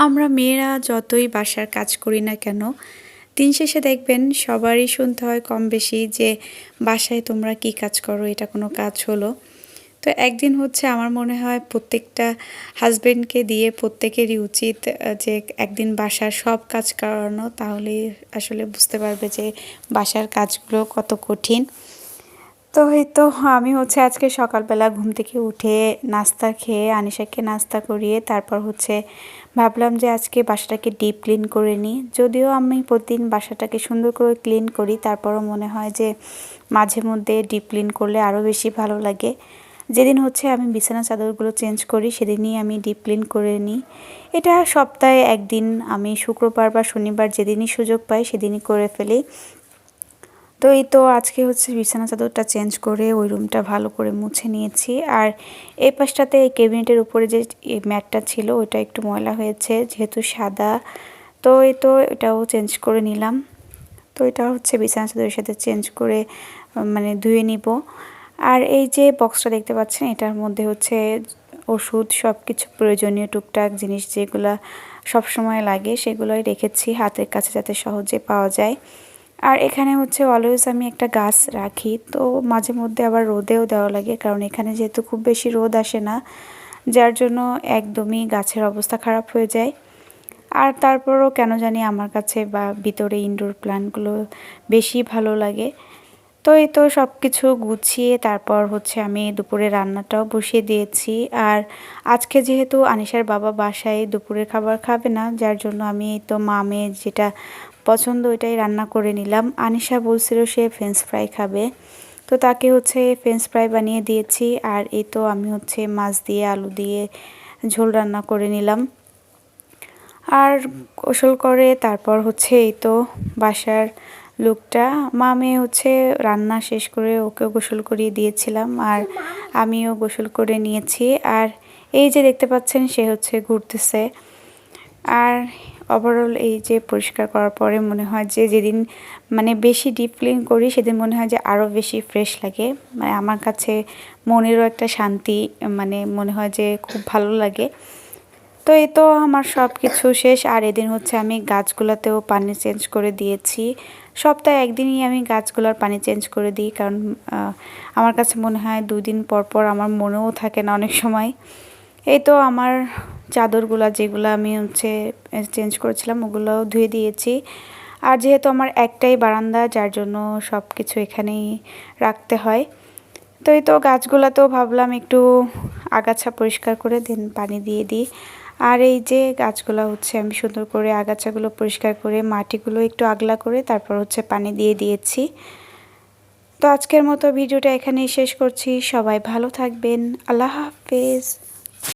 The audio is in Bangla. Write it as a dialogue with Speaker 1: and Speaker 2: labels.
Speaker 1: আমরা মেয়েরা যতই বাসার কাজ করি না কেন, দিন শেষে দেখবেন সবারই শুনতে হয় কম বেশি যে বাসায় তোমরা কি কাজ করো, এটা কোনো কাজ হলো? তো একদিন হচ্ছে আমার মনে হয় প্রত্যেকটা হাজবেন্ডকে দিয়ে প্রত্যেকেরই উচিত যে একদিন বাসার সব কাজ করানো, তাহলে আসলে বুঝতে পারবে যে বাসার কাজগুলো কত কঠিন। তো এই তো আমি হচ্ছে আজকে সকালবেলা ঘুম থেকে উঠে নাস্তা খেয়ে আনিশাকে নাস্তা করিয়ে তারপর হচ্ছে ভাবলাম যে আজকে বাসাটাকে ডিপ ক্লিন করে নিই। যদিও আমি প্রতিদিন বাসাটাকে সুন্দর করে ক্লিন করি, তারপরও মনে হয় যে মাঝে মধ্যে ডিপ ক্লিন করলে আরও বেশি ভালো লাগে। যেদিন হচ্ছে আমি বিছানা চাদরগুলো চেঞ্জ করি সেদিনই আমি ডিপ ক্লিন করে নিই। এটা সপ্তাহে একদিন, আমি শুক্রবার বা শনিবার যেদিনই সুযোগ পাই সেদিনই করে ফেলি। তো এই তো আজকে হচ্ছে বিছানা চাদরটা চেঞ্জ করে ওই রুমটা ভালো করে মুছে নিয়েছি। আর এই পাশটাতে এই ক্যাবিনেটের উপরে যে ম্যাটটা ছিল ওইটা একটু ময়লা হয়েছে, যেহেতু সাদা। তো এই তো এটাও চেঞ্জ করে নিলাম। তো এটা হচ্ছে বিছানা চাদরের সাথে চেঞ্জ করে মানে ধুয়ে নিব। আর এই যে বক্সটা দেখতে পাচ্ছেন, এটার মধ্যে হচ্ছে ওষুধ, সব কিছু প্রয়োজনীয় টুকটাক জিনিস যেগুলো সবসময় লাগে সেগুলোই রেখেছি হাতের কাছে যাতে সহজে পাওয়া যায়। আর এখানে হচ্ছে অলওয়েজ আমি একটা গাছ রাখি, তো মাঝে মধ্যে আবার রোদেও দেওয়া লাগে, কারণ এখানে যেহেতু খুব বেশি রোদ আসে না, যার জন্য একদমই গাছের অবস্থা খারাপ হয়ে যায়। আর তারপরও কেন জানি আমার কাছে বা ভিতরে ইনডোর প্ল্যান্টগুলো বেশি ভালো লাগে। তো এই তো সব কিছু গুছিয়ে তারপর হচ্ছে আমি দুপুরে রান্নাটাও বসিয়ে দিয়েছি। আর আজকে যেহেতু আনিশার বাবা বাসায় দুপুরের খাবার খাবে না, যার জন্য আমি এই তো মেয়ের যেটা পছন্দ ওইটাই রান্না করে নিলাম। আনিশা বলছিল সে ফ্রেঞ্চ ফ্রাই খাবে, তো তাকে হচ্ছে ফ্রেঞ্চ ফ্রাই বানিয়ে দিয়েছি। আর এই তো আমি হচ্ছে মাছ দিয়ে আলু দিয়ে ঝোল রান্না করে নিলাম। আর গোসল করে তারপর হচ্ছে এই তো বাসার লোকটা মেয়ে হচ্ছে রান্না শেষ করে ওকেও গোসল করিয়ে দিয়েছিলাম, আর আমিও গোসল করে নিয়েছি। আর এই যে দেখতে পাচ্ছেন সে হচ্ছে ঘুরতেছে। আর ওভারঅল এই যে পরিষ্কার করার পরে মনে হয় যে যেদিন মানে বেশি ডিপ ক্লিন করি সেদিন মনে হয় যে আরও বেশি ফ্রেশ লাগে। মানে আমার কাছে মনেরও একটা শান্তি, মানে মনে হয় যে খুব ভালো লাগে। তো এই তো আমার সব কিছু শেষ। আর এদিন হচ্ছে আমি গাছগুলোতেও পানি চেঞ্জ করে দিয়েছি। সপ্তাহে একদিনই আমি গাছগুলোর পানি চেঞ্জ করে দিই, কারণ আমার কাছে মনে হয় 2 দিন পর পর আমার মনেও থাকে না অনেক সময়। এই তো আমার চাদরগুলো যেগুলো আমি হচ্ছে চেঞ্জ করেছিলাম ওগুলোও ধুয়ে দিয়েছি। আর যেহেতু আমার একটাই বারান্দা, যার জন্য সব কিছু এখানেই রাখতে হয়। তো এই তো গাছগুলোতেও ভাবলাম একটু আগাছা পরিষ্কার করে দেন পানি দিয়ে দিই। আর এই যে গাছগুলো হচ্ছে আমি সুন্দর করে আগাছাগুলো পরিষ্কার করে মাটিগুলো একটু আগলা করে তারপর হচ্ছে পানি দিয়ে দিয়েছি। তো আজকের মতো ভিডিওটা এখানেই শেষ করছি। সবাই ভালো থাকবেন। আল্লাহ হাফেজ।